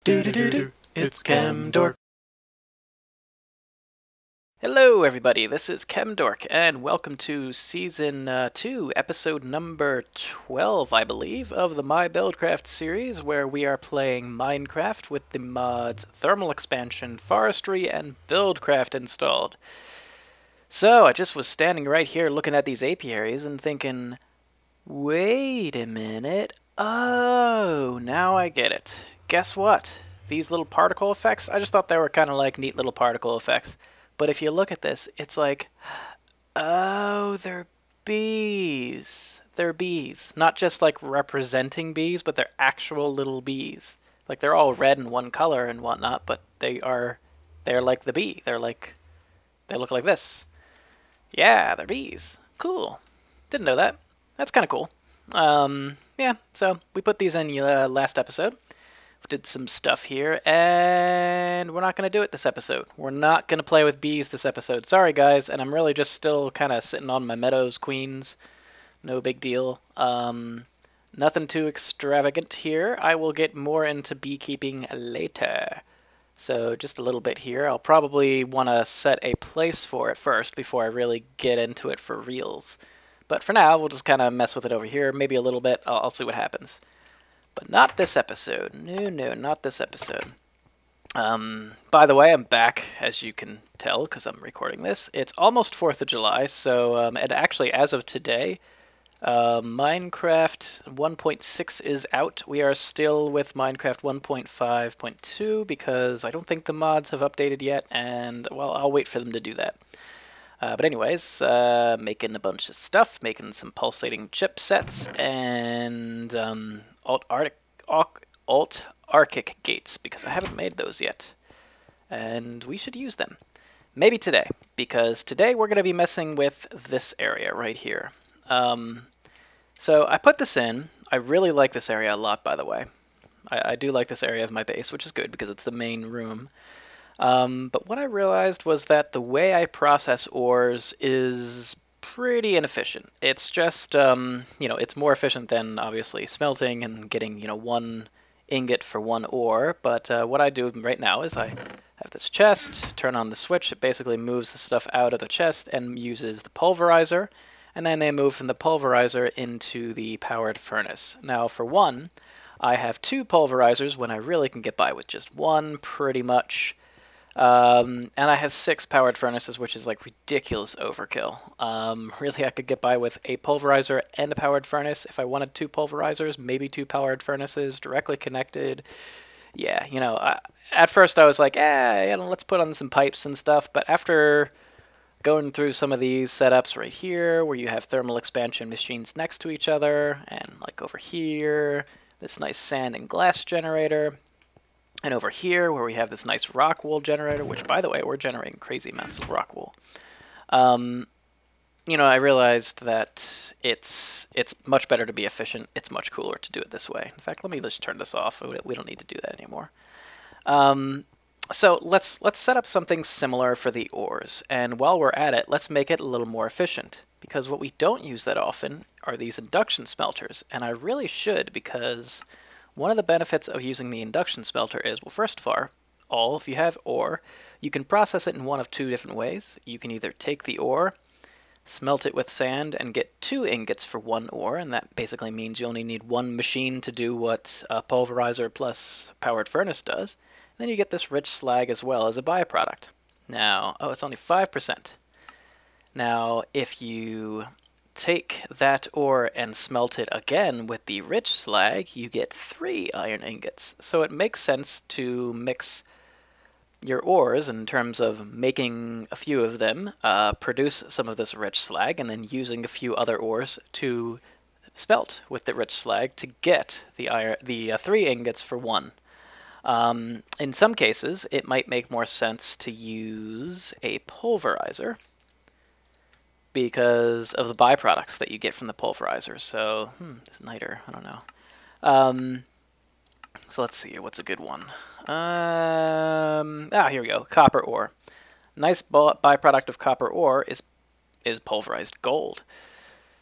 It's ChemDork. Hello everybody, this is ChemDork, and welcome to Season 2, Episode number 12, I believe, of the My Buildcraft series, where we are playing Minecraft with the mods Thermal Expansion, Forestry, and Buildcraft installed. So, I just was standing right here looking at these apiaries and thinking, wait a minute, oh, now I get it. Guess what? These little particle effects, I just thought they were kind of like neat little particle effects. But if you look at this, it's like, oh, they're bees. They're bees. Not just like representing bees, but they're actual little bees. Like they're all red and one color and whatnot, but they're like the bee. They look like this. Yeah, they're bees. Cool. Didn't know that. That's kind of cool. Yeah, so we put these in last episode. Did some stuff here, and we're not going to do it this episode. We're not going to play with bees this episode. Sorry, guys, and I'm really just still kind of sitting on my meadows, queens. No big deal. Nothing too extravagant here. I will get more into beekeeping later. So just a little bit here. I'll probably want to set a place for it first before I really get into it for reals. But for now, we'll just kind of mess with it over here. Maybe a little bit. I'll see what happens. But not this episode. No, not this episode. By the way, I'm back, as you can tell, because I'm recording this. It's almost 4th of July, so, and actually, as of today, Minecraft 1.6 is out. We are still with Minecraft 1.5.2, because I don't think the mods have updated yet, and, well, I'll wait for them to do that. But anyways, making a bunch of stuff, making some pulsating chipsets, and alt-archic gates, because I haven't made those yet. And we should use them. Maybe today, because today we're going to be messing with this area right here. So I put this in. I really like this area a lot, by the way. I do like this area of my base, which is good, because it's the main room. But what I realized was that the way I process ores is pretty inefficient. It's just, it's more efficient than, obviously, smelting and getting, one ingot for one ore. But what I do right now is I have this chest, turn on the switch. It basically moves the stuff out of the chest and uses the pulverizer. And then they move from the pulverizer into the powered furnace. Now, for one, I have 2 pulverizers when I really can get by with just one, pretty much. And I have 6 powered furnaces, which is like ridiculous overkill. Really, I could get by with a pulverizer and a powered furnace. If I wanted 2 pulverizers, maybe 2 powered furnaces directly connected. Yeah, at first I was like, let's put on some pipes and stuff. But after going through some of these setups right here, where you have thermal expansion machines next to each other, and like over here, this nice sand and glass generator. And over here, where we have this nice rock wool generator, which, by the way, we're generating crazy amounts of rock wool. I realized that it's much better to be efficient. It's much cooler to do it this way. In fact, let me just turn this off. We don't need to do that anymore. So let's set up something similar for the ores. And while we're at it, let's make it a little more efficient. Because what we don't use that often are these induction smelters. And I really should, because one of the benefits of using the induction smelter is, well, first of all, if you have ore, you can process it in one of 2 different ways. You can either take the ore, smelt it with sand, and get 2 ingots for 1 ore, and that basically means you only need 1 machine to do what a pulverizer plus powered furnace does. And then you get this rich slag as well as a byproduct. Now, it's only 5%. Now, if you take that ore and smelt it again with the rich slag, you get 3 iron ingots. So it makes sense to mix your ores in terms of making a few of them, produce some of this rich slag, and then using a few other ores to smelt with the rich slag to get the 3 ingots for 1. In some cases, it might make more sense to use a pulverizer, because of the byproducts that you get from the pulverizer. So, this niter, I don't know. So let's see, what's a good one? Here we go, copper ore. Nice byproduct of copper ore is pulverized gold.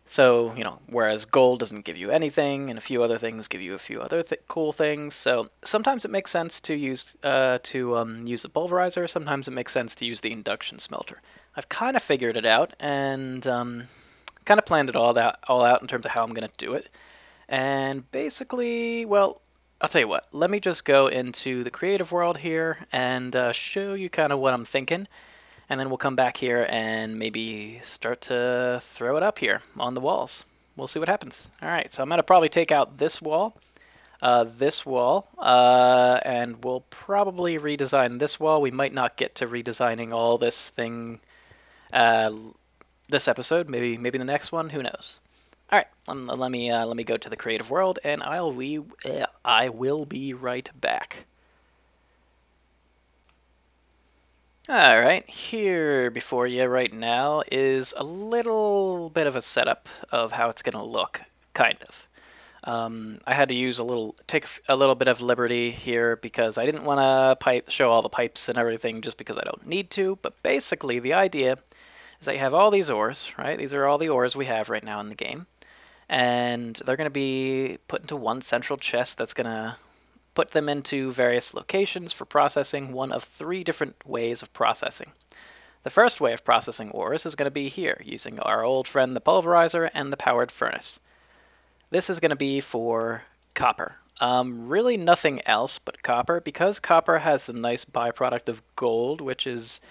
So, you know, whereas gold doesn't give you anything, and a few other things give you a few other cool things. So sometimes it makes sense to use use the pulverizer. Sometimes it makes sense to use the induction smelter. I've kind of figured it out and kind of planned it all out in terms of how I'm going to do it. And basically, well, I'll tell you what. Let me just go into the creative world here and show you kind of what I'm thinking. And then we'll come back here and maybe start to throw it up here on the walls. We'll see what happens. All right, so I'm going to probably take out this wall, and we'll probably redesign this wall. We might not get to redesigning all this thing this episode. Maybe the next one. Who knows? All right, let me go to the creative world, and I will be right back. Alright, here before you right now is a little bit of a setup of how it's going to look, kind of. I had to take a little bit of liberty here because I didn't want to show all the pipes and everything just because I don't need to, but basically the idea is that you have all these ores, right? These are all the ores we have right now in the game, and they're going to be put into one central chest that's going to put them into various locations for processing, one of 3 different ways of processing. The first way of processing ores is going to be here, using our old friend the pulverizer and the powered furnace. This is going to be for copper. Really nothing else but copper, because copper has the nice byproduct of gold, which is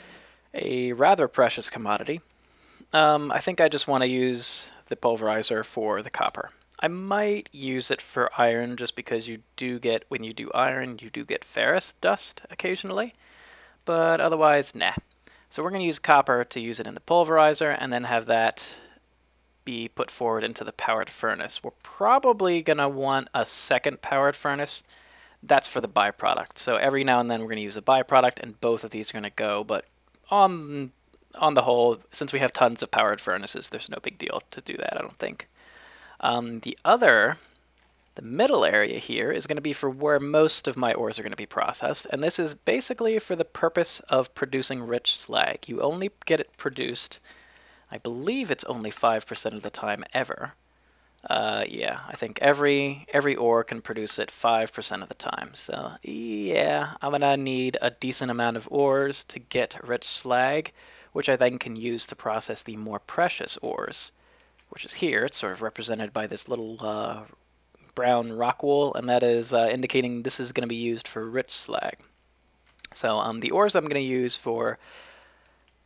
a rather precious commodity. I think I just want to use the pulverizer for the copper. I might use it for iron just because you do get, when you do iron, you do get ferrous dust occasionally, but otherwise, nah. So we're going to use copper to use it in the pulverizer and then have that be put forward into the powered furnace. We're probably going to want a second powered furnace. That's for the byproduct. So every now and then we're going to use a byproduct, and both of these are going to go, but on the whole, since we have tons of powered furnaces, there's no big deal to do that, I don't think. The middle area here is going to be for where most of my ores are going to be processed, and this is basically for the purpose of producing rich slag. You only get it produced, I believe it's only 5% of the time ever. Yeah, I think every ore can produce it 5% of the time. So yeah, I'm going to need a decent amount of ores to get rich slag, which I then can use to process the more precious ores, which is here. It's sort of represented by this little brown rock wool, and that is indicating this is going to be used for rich slag. So the ores I'm going to use for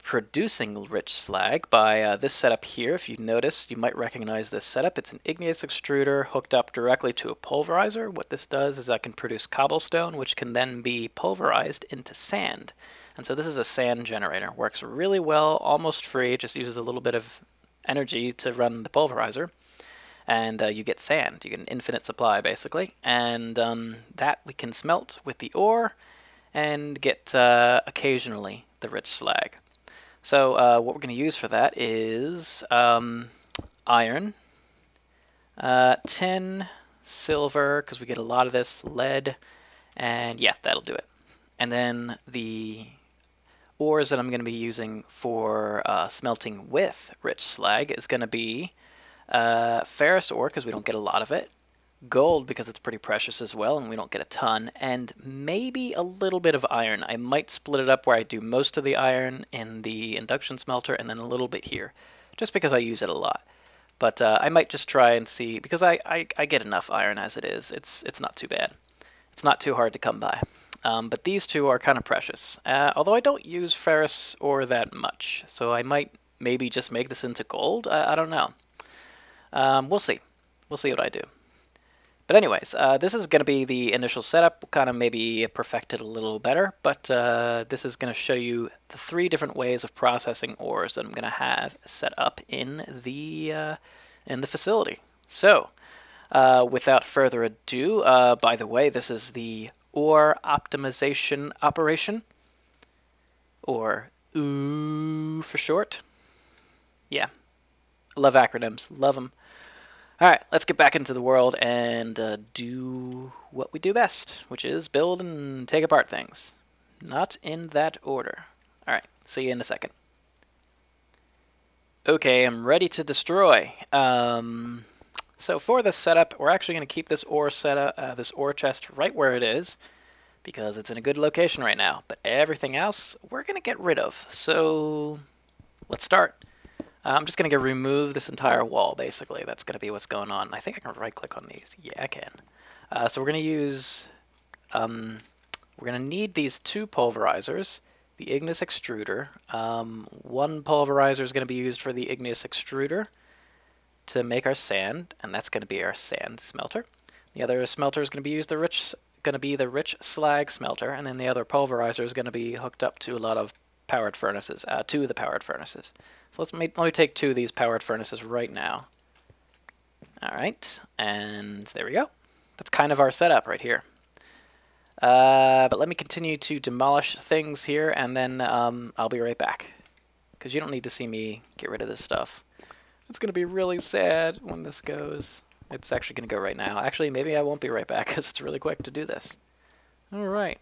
producing rich slag by this setup here, if you notice, you might recognize this setup. It's an igneous extruder hooked up directly to a pulverizer. What this does is I can produce cobblestone, which can then be pulverized into sand. And so this is a sand generator. Works really well, almost free, just uses a little bit of energy to run the pulverizer, and you get sand. You get an infinite supply basically, and that we can smelt with the ore and get occasionally the rich slag. So what we're going to use for that is iron, tin, silver, because we get a lot of this, lead, and yeah, that'll do it. And then the ores that I'm going to be using for smelting with rich slag is going to be ferrous ore, because we don't get a lot of it, gold, because it's pretty precious as well and we don't get a ton, and maybe a little bit of iron. I might split it up where I do most of the iron in the induction smelter and then a little bit here, just because I use it a lot. But I might just try and see, because I get enough iron as it is. It's not too bad. It's not too hard to come by. But these two are kind of precious, although I don't use ferrous ore that much, so I might maybe just make this into gold. I don't know. We'll see. We'll see what I do. But anyways, this is going to be the initial setup. We'll kind of maybe perfect it a little better, but this is going to show you the 3 different ways of processing ores that I'm going to have set up in the facility. So, without further ado, by the way, this is the ore optimization operation, or OOO for short. Yeah, I love acronyms, love them. Alright, let's get back into the world and do what we do best, which is build and take apart things. Not in that order. Alright, see you in a second. Okay, I'm ready to destroy. So for this setup, we're actually going to keep this ore setup, this ore chest right where it is, because it's in a good location right now. But everything else, we're going to get rid of. So let's start. I'm just going to remove this entire wall, basically. That's going to be what's going on. I think I can right-click on these. Yeah, I can. So we're going to use... we're going to need these two pulverizers, the igneous extruder. One pulverizer is going to be used for the igneous extruder to make our sand, and that's going to be our sand smelter. The other smelter is going to be the rich slag smelter, and then the other pulverizer is going to be hooked up to a lot of powered furnaces, to the powered furnaces. So let me take two of these powered furnaces right now. All right, and there we go. That's kind of our setup right here. But let me continue to demolish things here, and then I'll be right back. Because you don't need to see me get rid of this stuff. It's going to be really sad when this goes. It's actually going to go right now. Actually, maybe I won't be right back, because it's really quick to do this. Alright.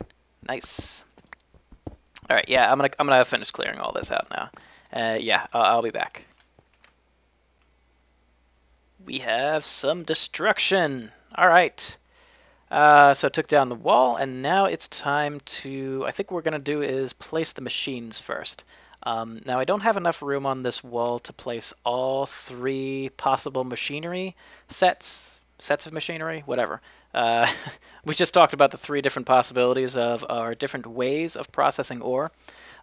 Nice. Alright, yeah, I'm gonna finish clearing all this out now. Yeah, I'll be back. We have some destruction. Alright. So took down the wall, and now it's time to... I think what we're going to do is place the machines first. Now I don't have enough room on this wall to place all three possible machinery sets of machinery, whatever. We just talked about the three different possibilities of our different ways of processing ore.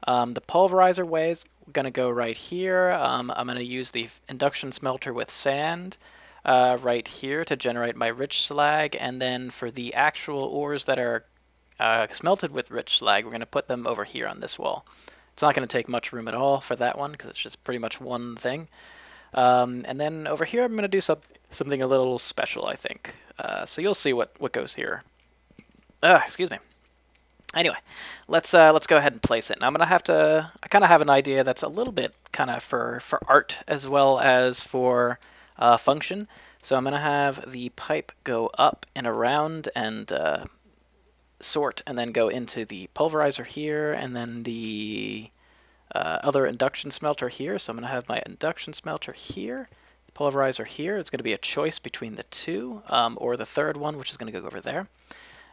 The pulverizer ways going to go right here. I'm going to use the induction smelter with sand right here to generate my rich slag, and then for the actual ores that are smelted with rich slag, we're going to put them over here on this wall. It's not going to take much room at all for that one, because it's just pretty much one thing. And then over here, I'm going to do something a little special, I think. So you'll see what goes here. Excuse me. Anyway, let's go ahead and place it. Now I'm going to have to... I kind of have an idea that's a little bit kind of for art as well as for function. So I'm going to have the pipe go up and around and... sort, and then go into the pulverizer here, and then the other induction smelter here. So I'm going to have my induction smelter here, pulverizer here. It's going to be a choice between the two, or the third one, which is going to go over there.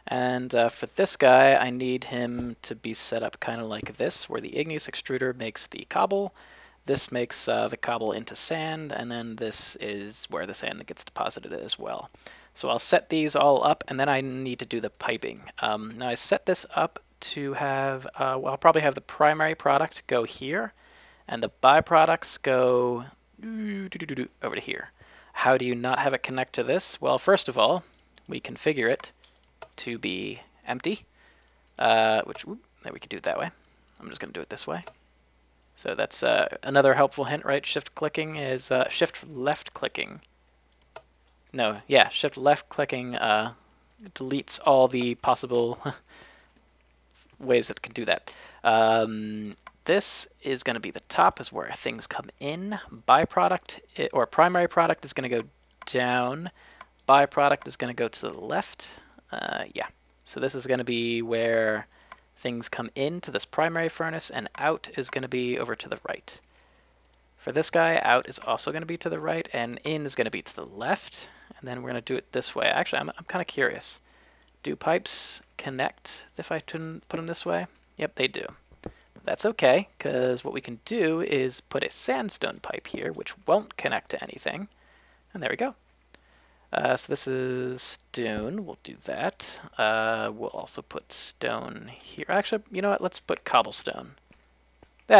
And for this guy, I need him to be set up kind of like this, where the igneous extruder makes the cobble. This makes the cobble into sand, and then this is where the sand gets deposited as well. So I'll set these all up, and then I need to do the piping. Now I set this up to have, well, I'll probably have the primary product go here, and the byproducts go over to here. How do you not have it connect to this? Well, first of all, we configure it to be empty, which, we could do it that way. I'm just going to do it this way. So that's another helpful hint, right? Shift clicking is, shift left clicking. No, yeah, shift left clicking deletes all the possible ways that it can do that. This is going to be the top, is where things come in. Byproduct, or primary product, is going to go down. Byproduct is going to go to the left. Yeah, so this is going to be where things come into this primary furnace, and out is going to be over to the right. For this guy, out is also going to be to the right, and in is going to be to the left. And then we're going to do it this way. Actually, I'm kind of curious. Do pipes connect if I put them this way? Yep, they do. That's okay, because what we can do is put a sandstone pipe here, which won't connect to anything. And there we go. So this is stone. We'll do that. We'll also put stone here. Actually, you know what? Let's put cobblestone.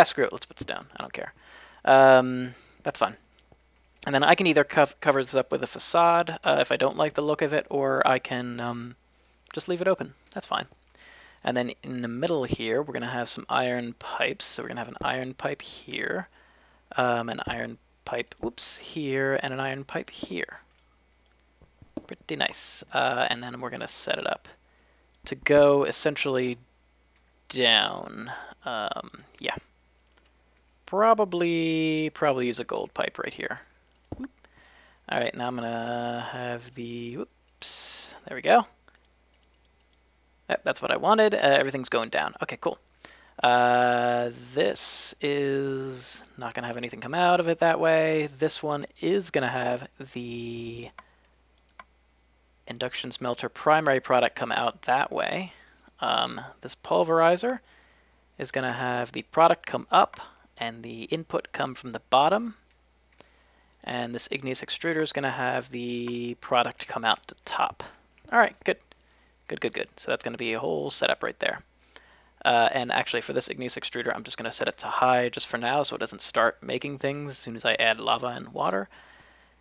Screw it. Let's put stone. I don't care. That's fine. And then I can either cover this up with a facade if I don't like the look of it, or I can just leave it open. That's fine. And then in the middle here, we're going to have some iron pipes. So we're going to have an iron pipe here, an iron pipe, here, and an iron pipe here. Pretty nice. And then we're going to set it up to go essentially down. Yeah. Probably use a gold pipe right here. Alright, now I'm going to have the... there we go. Yep, that's what I wanted. Everything's going down. Okay, cool. This is not going to have anything come out of it that way. This one is going to have the induction smelter primary product come out that way. This pulverizer is going to have the product come up and the input come from the bottom. And this igneous extruder is going to have the product come out the top. All right, good. Good, good, good. So that's going to be a whole setup right there. And actually for this igneous extruder, I'm just going to set it to high just for now so it doesn't start making things as soon as I add lava and water.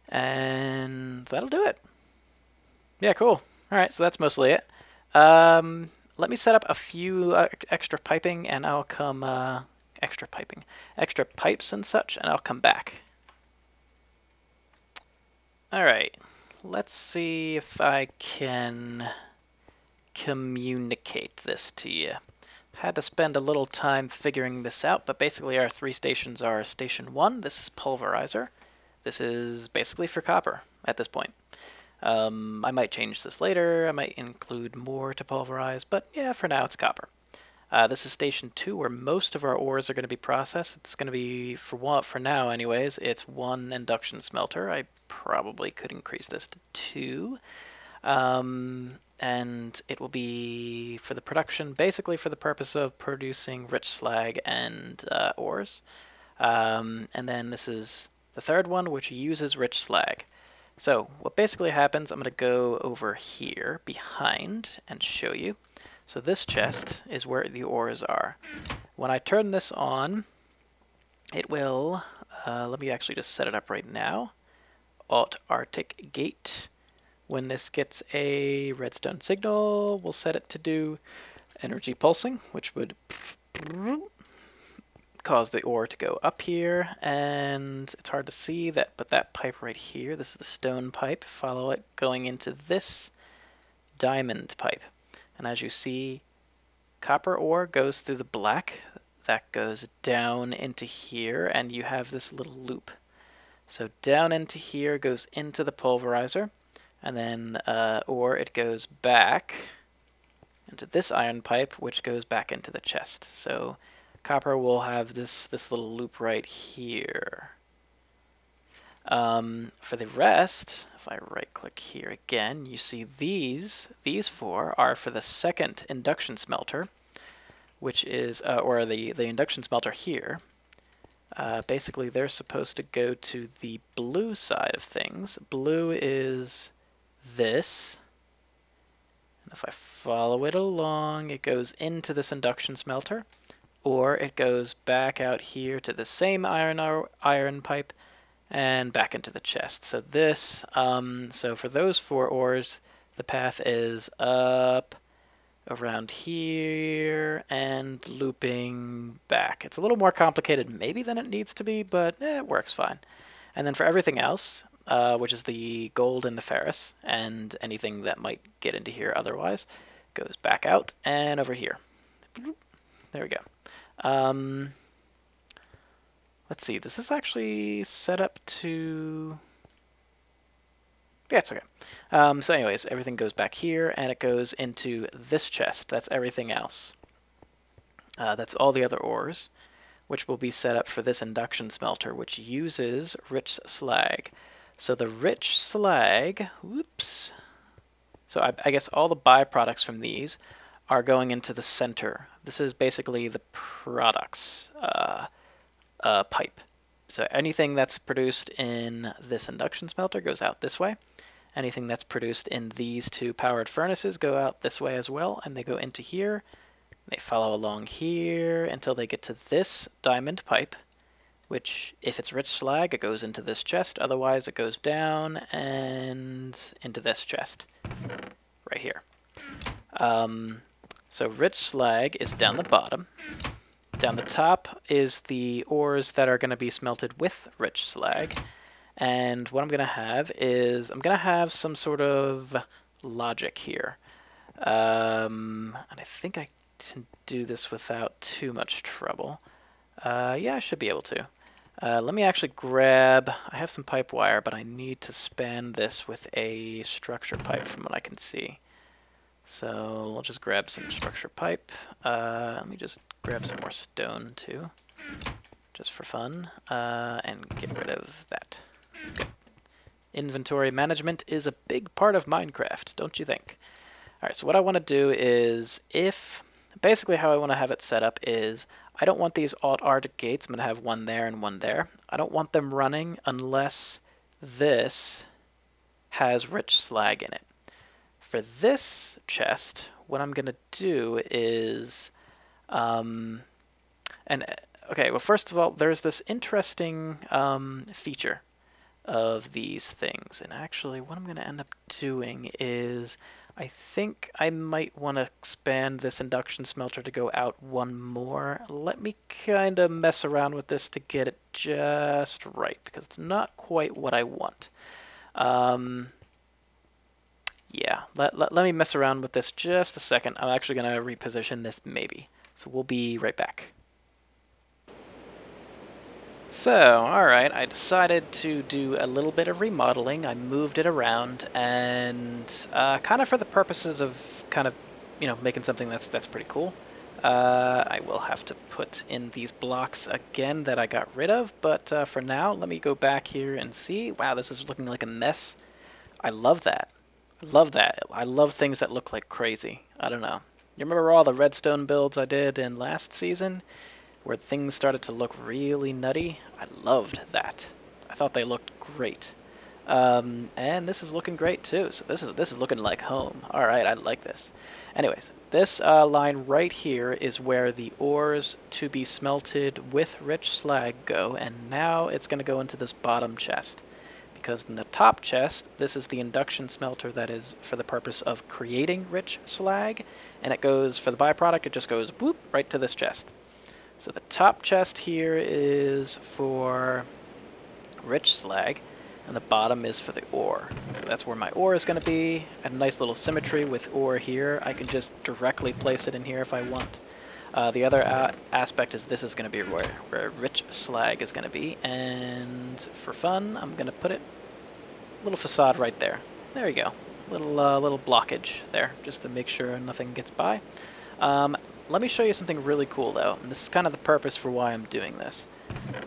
And that'll do it. Yeah, cool. All right, so that's mostly it. Let me set up a few extra piping and I'll come... extra pipes and such, and I'll come back. All right, let's see if I can communicate this to you. Had to spend a little time figuring this out, but basically our three stations are Station 1, this is Pulverizer. This is basically for copper at this point. I might change this later, I might include more to pulverize, but yeah, for now it's copper. This is Station 2, where most of our ores are going to be processed. It's going to be, for now anyways, it's 1 induction smelter. I probably could increase this to 2. And it will be for the production, basically for the purpose of producing rich slag and ores. And then this is the third one, which uses rich slag. So what basically happens, I'm going to go over here behind and show you. So this chest is where the ores are. When I turn this on, it will, let me actually just set it up right now. Alt Arctic Gate. When this gets a redstone signal, we'll set it to do energy pulsing, which would cause the ore to go up here. And it's hard to see that, but that pipe right here, this is the stone pipe. Follow it going into this diamond pipe. And as you see, copper ore goes through the black. That goes down into here, and you have this little loop. So down into here goes into the pulverizer, and then or it goes back into this iron pipe, which goes back into the chest. So copper will have this little loop right here. For the rest, if I right-click here again, you see these 4 are for the second induction smelter, which is, or the induction smelter here. Basically, they're supposed to go to the blue side of things. Blue is this. And if I follow it along, it goes into this induction smelter, or it goes back out here to the same iron pipe, and back into the chest. So this, so for those 4 ores, the path is up, around here, and looping back. It's a little more complicated maybe than it needs to be, but it works fine. And then for everything else, which is the gold and the ferrous, and anything that might get into here otherwise, goes back out and over here. There we go. Let's see, this is actually set up to... Yeah, it's okay. So anyways, everything goes back here, and it goes into this chest. That's everything else. That's all the other ores, which will be set up for this induction smelter, which uses rich slag. So the rich slag, whoops. So I guess all the byproducts from these are going into the center. This is basically the products pipe. So anything that's produced in this induction smelter goes out this way. Anything that's produced in these 2 powered furnaces go out this way as well, and they go into here. They follow along here until they get to this diamond pipe, which, if it's rich slag, it goes into this chest. Otherwise, it goes down and into this chest right here. So rich slag is down the bottom. Down the top is the ores that are going to be smelted with rich slag. And what I'm going to have is, I'm going to have some sort of logic here. And I think I can do this without too much trouble. Yeah, I should be able to. Let me actually grab, I have some pipe wire, but I need to span this with a structure pipe from what I can see. So we'll just grab some structure pipe. Let me just grab some more stone too, just for fun, and get rid of that. Good. Inventory management is a big part of Minecraft, don't you think? Alright, so what I want to do is, basically how I want to have it set up is, I don't want these Alt-R gates, I'm going to have one there and one there. I don't want them running unless this has rich slag in it. For this chest, what I'm going to do is, okay, well first of all, there's this interesting feature of these things, and actually what I'm going to end up doing is, I think I might want to expand this induction smelter to go out one more. Let me kind of mess around with this to get it just right, because it's not quite what I want. Yeah, let me mess around with this just a second. I'm actually going to reposition this maybe. So we'll be right back. So, alright, I decided to do a little bit of remodeling. I moved it around, and kind of for the purposes of kind of, you know, making something that's pretty cool. I will have to put in these blocks again that I got rid of, but for now, let me go back here and see. Wow, this is looking like a mess. I love that. I love that. I love things that look like crazy. I don't know. You remember all the redstone builds I did in last season, where things started to look really nutty? I loved that. I thought they looked great. And this is looking great too. So this is looking like home. All right, I like this. Anyways, this line right here is where the ores to be smelted with rich slag go, and now it's going to go into this bottom chest. Because in the top chest, this is the induction smelter that is for the purpose of creating rich slag, and it goes, for the byproduct, it just goes boop right to this chest. So the top chest here is for rich slag, and the bottom is for the ore. So that's where my ore is going to be. A nice little symmetry with ore here. I can just directly place it in here if I want. The other aspect is this is going to be where rich slag is going to be, and for fun, I'm going to put it a little facade right there. There you go. Little blockage there, just to make sure nothing gets by. Let me show you something really cool, though, and this is kind of the purpose for why I'm doing this.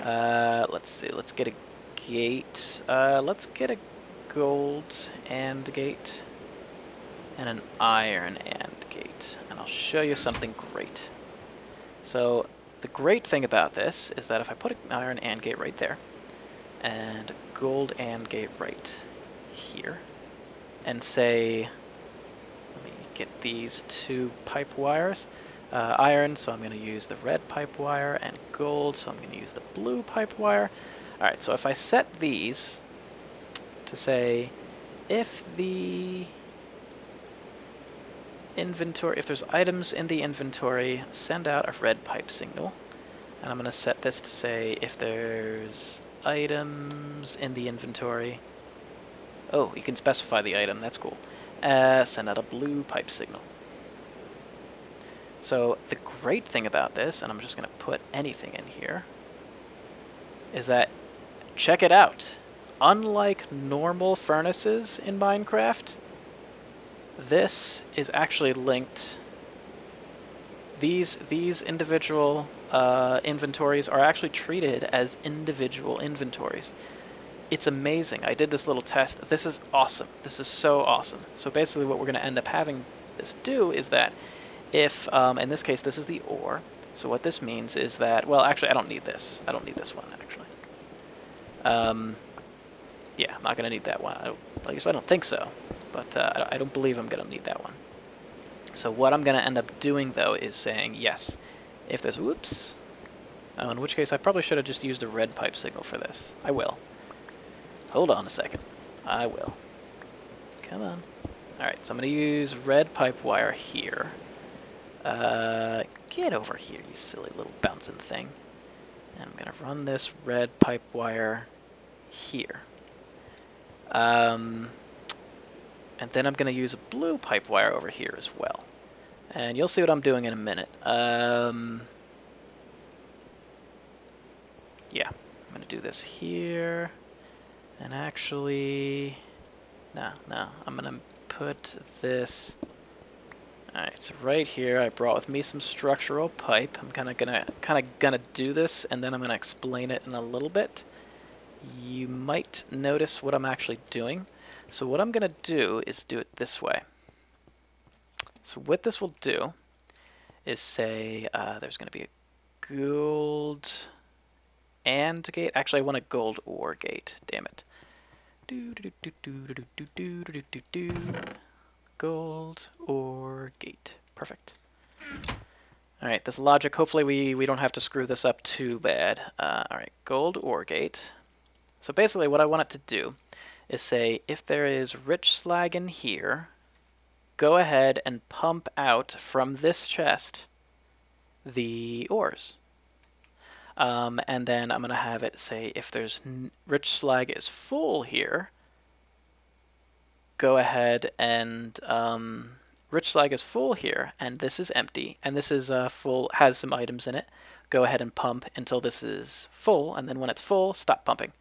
Let's see. Let's get a gate. Let's get a gold and gate, and an iron and gate, and I'll show you something great. So the great thing about this is that if I put an iron AND gate right there, and gold AND gate right here, and say, let me get these two pipe wires, iron, so I'm going to use the red pipe wire, and gold, so I'm going to use the blue pipe wire. Alright, so if I set these to say, if the inventory, if there's items in the inventory, send out a red pipe signal. And I'm going to set this to say if there's items in the inventory. Oh, you can specify the item, that's cool. Send out a blue pipe signal. So the great thing about this, and I'm just going to put anything in here, is that, check it out. Unlike normal furnaces in Minecraft, this is actually linked. These individual inventories are actually treated as individual inventories. It's amazing. I did this little test. This is awesome. This is so awesome. So basically what we're going to end up having this do is that if, in this case, this is the ore. So what this means is that, well, actually, I don't need this. I don't need this one, actually. Yeah, I'm not going to need that one. At least I don't think so. But I don't believe I'm going to need that one. So what I'm going to end up doing, though, is saying, yes, if there's, whoops, in which case I probably should have just used a red pipe signal for this. I will. Hold on a second. I will. Come on. Alright, so I'm going to use red pipe wire here. Get over here, you silly little bouncing thing. And I'm going to run this red pipe wire here. And then I'm going to use a blue pipe wire over here as well. And you'll see what I'm doing in a minute. Yeah, I'm going to do this here. And actually, no, I'm going to put this Alright, so right here I brought with me some structural pipe. I'm kinda gonna do this, and then I'm gonna explain it in a little bit. You might notice what I'm actually doing. So what I'm gonna do is do it this way. So what this will do is say there's gonna be a gold and gate. Actually, I want a gold ore gate. Damn it. Gold ore gate. Perfect. Alright, this logic, hopefully we don't have to screw this up too bad. Alright, gold ore gate. So basically what I want it to do is say if there is rich slag in here, go ahead and pump out from this chest the ores. And then I'm going to have it say if there's rich slag is full here, go ahead and rich slag is full here, and this is empty, and this is full, has some items in it. Go ahead and pump until this is full, and then when it's full, stop pumping.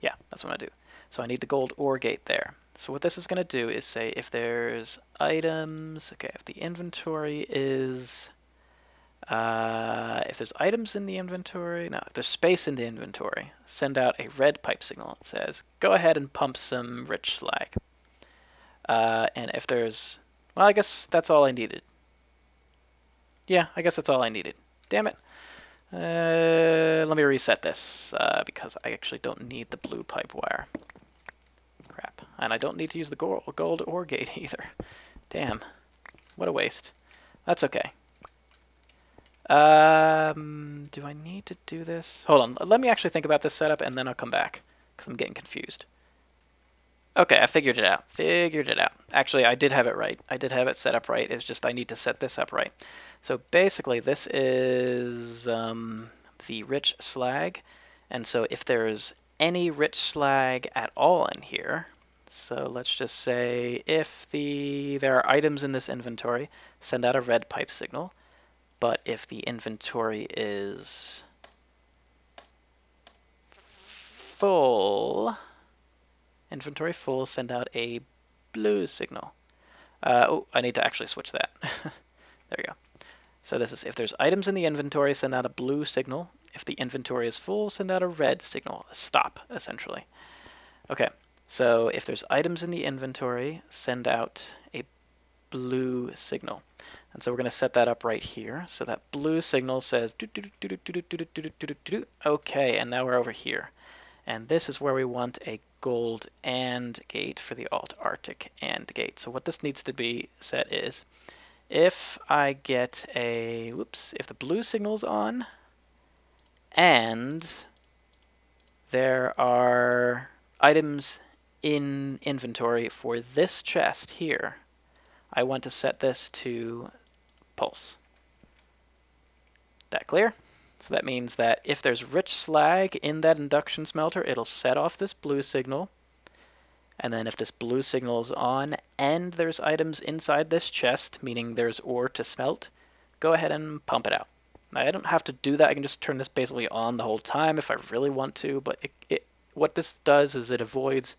Yeah, that's what I do. So I need the gold ore gate there. So what this is going to do is say if there's items, okay, if the inventory is, if there's items in the inventory, no, if there's space in the inventory, send out a red pipe signal. It says, go ahead and pump some rich slag. And if there's, well, I guess that's all I needed. Yeah, I guess that's all I needed. Damn it. Let me reset this, because I actually don't need the blue pipe wire. Crap. And I don't need to use the gold ore gate either. Damn. What a waste. That's okay. Do I need to do this? Hold on. Let me actually think about this setup, and then I'll come back, because I'm getting confused. Okay, I figured it out. Actually, I did have it right. I did have it set up right. It's just I need to set this up right. So basically, this is the rich slag. And so if there's any rich slag at all in here, so let's just say if there are items in this inventory, send out a red pipe signal. But if the inventory is full, send out a blue signal. Oh, I need to actually switch that. There we go. So this is if there's items in the inventory, send out a blue signal. If the inventory is full, send out a red signal. A stop, essentially. Okay, so if there's items in the inventory, send out a blue signal. And so we're going to set that up right here. So that blue signal says, okay, and now we're over here. And this is where we want a gold AND gate for the Alt Arctic AND gate. So what this needs to be set is, if I get a, whoops, if the blue signal's on, and there are items in inventory for this chest here, I want to set this to pulse. That clear? So that means that if there's rich slag in that induction smelter, it'll set off this blue signal. And then if this blue signal is on and there's items inside this chest, meaning there's ore to smelt, go ahead and pump it out. Now, I don't have to do that. I can just turn this basically on the whole time if I really want to, but what this does is it avoids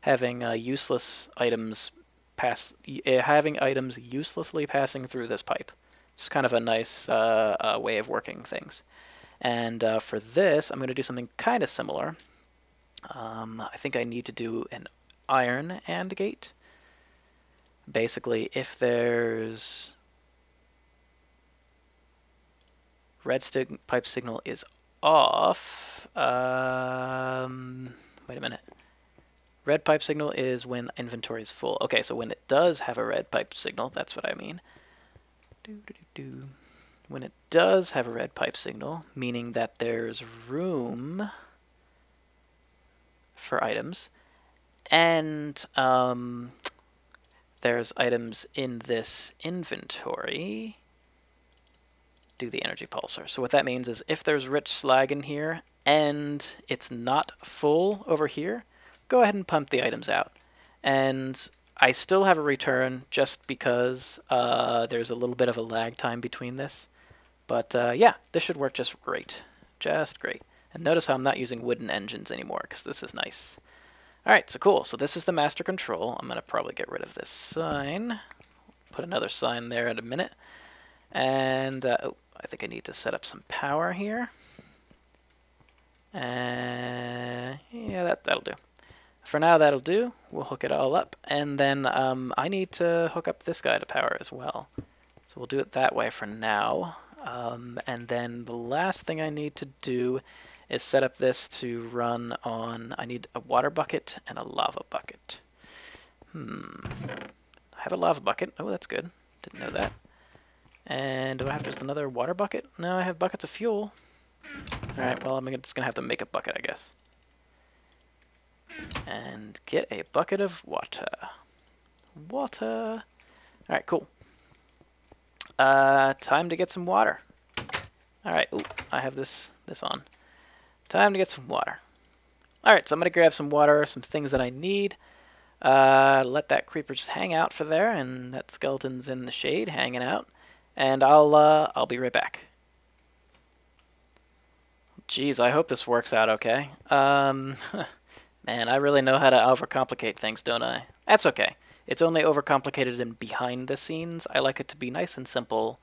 having useless items having items uselessly passing through this pipe. It's kind of a nice way of working things. And for this, I'm going to do something kind of similar. I think I need to do an iron AND gate. Basically, if there's red pipe signal is off, wait a minute. Red pipe signal is when inventory is full. Okay, so when it does have a red pipe signal, that's what I mean. When it does have a red pipe signal, meaning that there's room for items, and there's items in this inventory, do the energy pulsar. So what that means is if there's rich slag in here and it's not full over here, go ahead and pump the items out. And I still have a return just because there's a little bit of a lag time between this. But yeah, this should work just great. Just great. And notice how I'm not using wooden engines anymore, because this is nice. Alright, so cool. So this is the master control. I'm going to probably get rid of this sign. put another sign there in a minute. And, oh, I think I need to set up some power here. Yeah, that'll do. For now, that'll do. We'll hook it all up. And then I need to hook up this guy to power as well. So we'll do it that way for now. And then the last thing I need to do is set up this to run on... I need a water bucket and a lava bucket. I have a lava bucket. Oh, that's good. Didn't know that. And do I have just another water bucket? No, I have buckets of fuel. Alright, well, I'm just going to have to make a bucket, I guess. And get a bucket of water. Water! Alright, cool. Time to get some water. Alright, ooh, I have this on. Time to get some water. Alright, so I'm going to grab some water, some things that I need. Let that creeper just hang out for there, and that skeleton's in the shade, hanging out. And I'll be right back. Jeez, I hope this works out okay. Man, I really know how to overcomplicate things, don't I? That's okay. It's only overcomplicated in behind the scenes. I like it to be nice and simple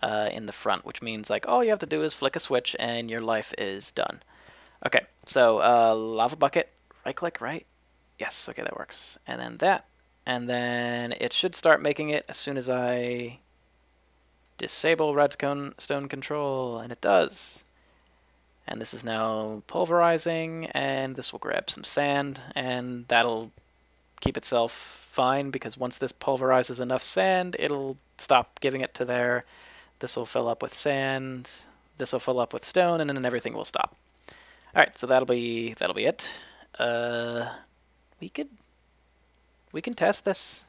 in the front, which means like all you have to do is flick a switch and your life is done. Okay, so lava bucket, right click, right? Yes, okay, that works. And then that. And then it should start making it as soon as I disable redstone control, and it does. And this is now pulverizing, and this will grab some sand, and that'll keep itself fine, because once this pulverizes enough sand, it'll stop giving it to there. This will fill up with sand, this will fill up with stone, and then everything will stop. Alright, so that'll be it. We can test this.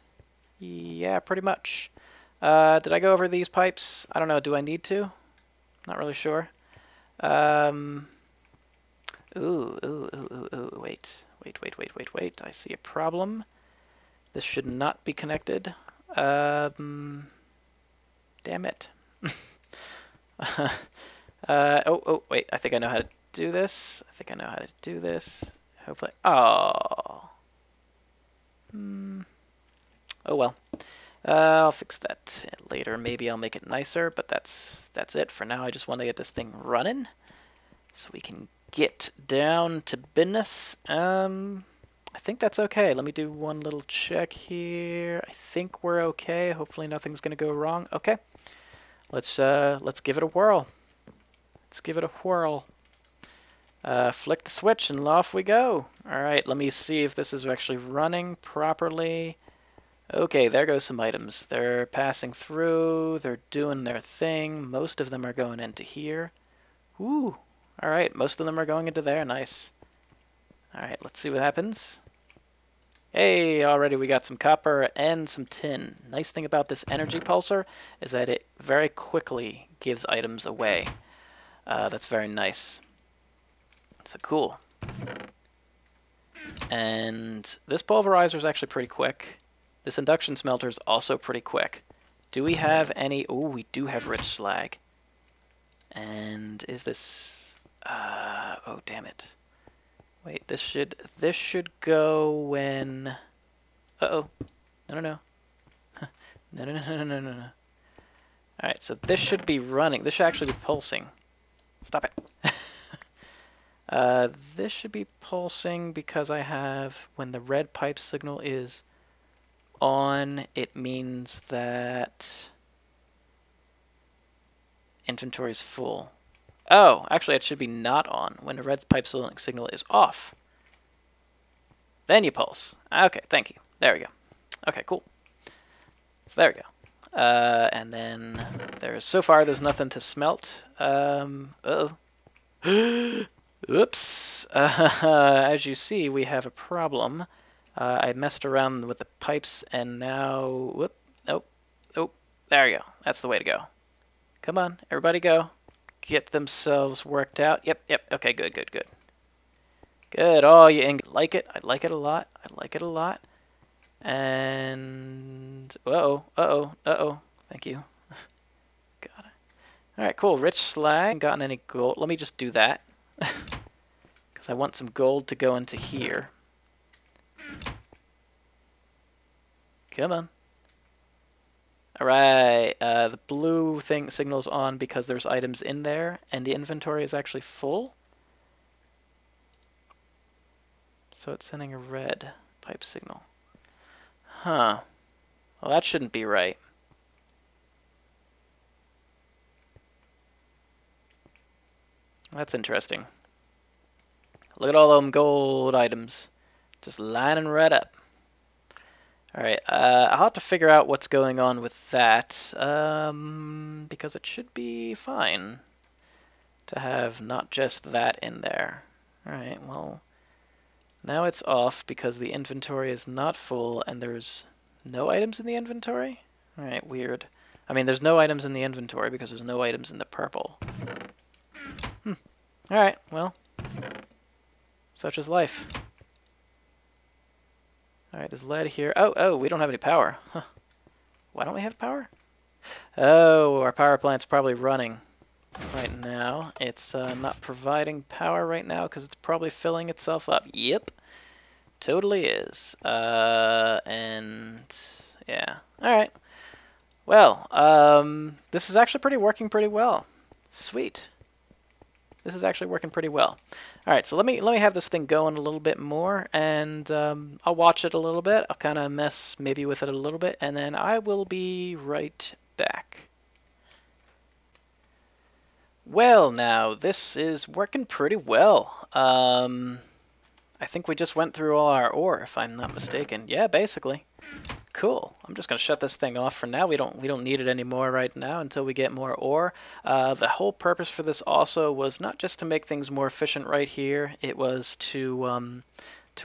Yeah, pretty much. Did I go over these pipes? I don't know, do I need to? Not really sure. Wait. I see a problem. This should not be connected. Damn it. Wait, I think I know how to do this. Hopefully. Oh. Oh well. I'll fix that later. Maybe I'll make it nicer, but that's it. For now, I just want to get this thing running so we can get down to business. I think that's okay. Let me do one little check here. I think we're okay. Hopefully nothing's going to go wrong. Okay. Let's give it a whirl. Flick the switch and off we go. All right, let me see if this is actually running properly. Okay, there goes some items. They're passing through. They're doing their thing. Most of them are going into here. Ooh. All right, most of them are going into there. Nice. All right, let's see what happens. Hey, already we got some copper and some tin. Nice thing about this energy pulsar is that it very quickly gives items away. That's very nice. So cool. And this pulverizer is actually pretty quick. This induction smelter is also pretty quick. Do we have any... Oh, we do have rich slag. And is this... oh, damn it. Wait, this should go when... Uh-oh. No. No. Alright, so this should be running. This should actually be pulsing. Stop it. This should be pulsing because I have... When the red pipe signal is on, it means that inventory is full. Oh, actually it should be not on when the red pipe signal is off. Then you pulse. Okay, thank you. There we go. Okay, cool. So there we go. And then so far there's nothing to smelt. Uh-oh. Oops. As you see, we have a problem. I messed around with the pipes, and now... Whoop. Oh, there you go. That's the way to go. Come on, everybody go. Get themselves worked out. Yep. Okay, good. Good. Oh, you like it. I like it a lot. And... Uh-oh. Thank you. Got it. Alright, cool. Rich slag. Gotten any gold. Let me just do that. Because I want some gold to go into here. Come on. Alright, the blue thing signals on because there's items in there, and the inventory is actually full. So it's sending a red pipe signal. Huh. Well, that shouldn't be right. That's interesting. Look at all them gold items. Just lining right up. Alright, I'll have to figure out what's going on with that, because it should be fine to have not just that in there. Alright, well, now it's off because the inventory is not full and there's no items in the inventory? Alright, weird. I mean, there's no items in the inventory because there's no items in the purple. Alright, well, such is life. Alright, there's lead here. Oh, we don't have any power. Huh. Why don't we have power? Oh, our power plant's probably running right now. It's not providing power right now because it's probably filling itself up. Yep, totally is. And yeah. Alright. Well, this is actually working pretty well. Sweet. This is actually working pretty well. All right, so let me have this thing going a little bit more, and I'll watch it a little bit. I'll kind of mess maybe with it a little bit, and then I will be right back. Well, now this is working pretty well. I think we just went through all our ore, if I'm not mistaken. Yeah, basically. Cool. I'm just going to shut this thing off for now. We don't need it anymore right now until we get more ore. The whole purpose for this also was not just to make things more efficient right here. It was to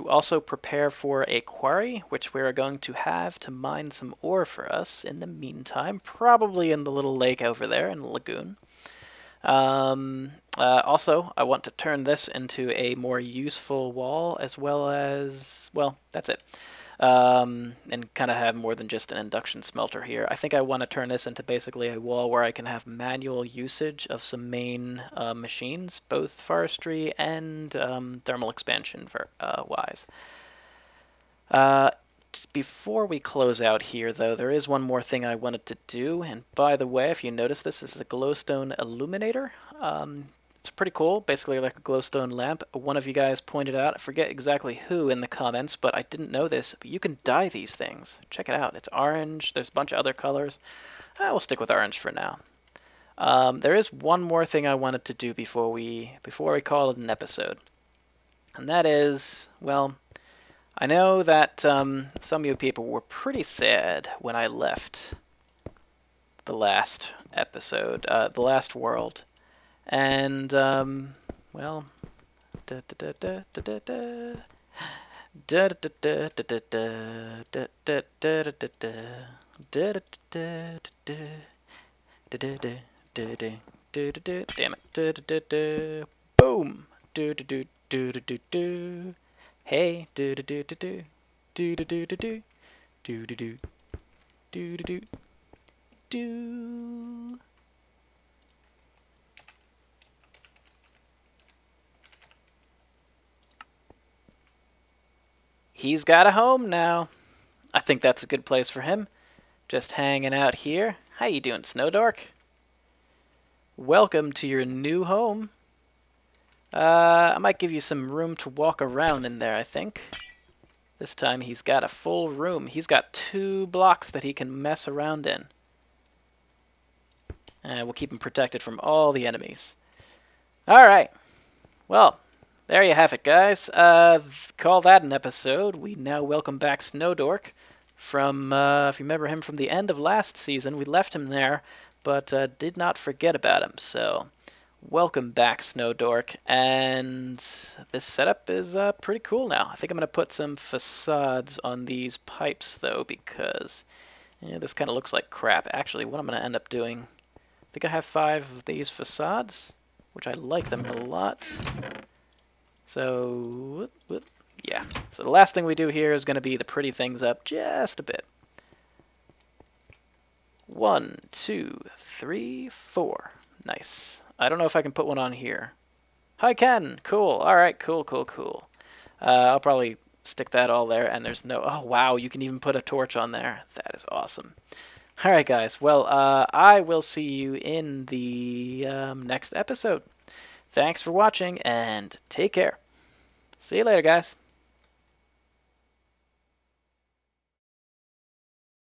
also prepare for a quarry, which we're going to have to mine some ore for us in the meantime, probably in the little lake over there in the lagoon. Also, I want to turn this into a more useful wall, as well as, well, that's it. And kind of have more than just an induction smelter here. I think I want to turn this into basically a wall where I can have manual usage of some main machines, both forestry and thermal expansion wise. Before we close out here, though, there is one more thing I wanted to do, and by the way, if you notice this is a glowstone illuminator. It's pretty cool, basically like a glowstone lamp. One of you guys pointed out, I forget exactly who in the comments, but I didn't know this, but you can dye these things. Check it out. It's orange. There's a bunch of other colors. We'll stick with orange for now. There is one more thing I wanted to do before we call it an episode, and that is, well, I know that some of you people were pretty sad when I left the last episode, the last world. And, well, damn it. Boom. Hey. He's got a home now. I think that's a good place for him. Just hanging out here. How you doing, Snowdork? Welcome to your new home. I might give you some room to walk around in there, I think. This time he's got a full room. He's got 2 blocks that he can mess around in. And we'll keep him protected from all the enemies. Alright. Well, there you have it, guys. Call that an episode. We now welcome back Snowdork from, if you remember him from the end of last season, we left him there, but did not forget about him. So, welcome back, Snowdork. And this setup is pretty cool now. I think I'm going to put some facades on these pipes, though, because this kind of looks like crap. Actually, what I'm going to end up doing, I think I have 5 of these facades, which I like them a lot. So, yeah. So the last thing we do here is going to be to pretty things up just a bit. 1, 2, 3, 4. Nice. I don't know if I can put one on here. I can. Cool. All right. Cool. I'll probably stick that all there. And there's no... Oh, wow. You can even put a torch on there. That is awesome. All right, guys. Well, I will see you in the next episode. Thanks for watching, and take care. See you later, guys.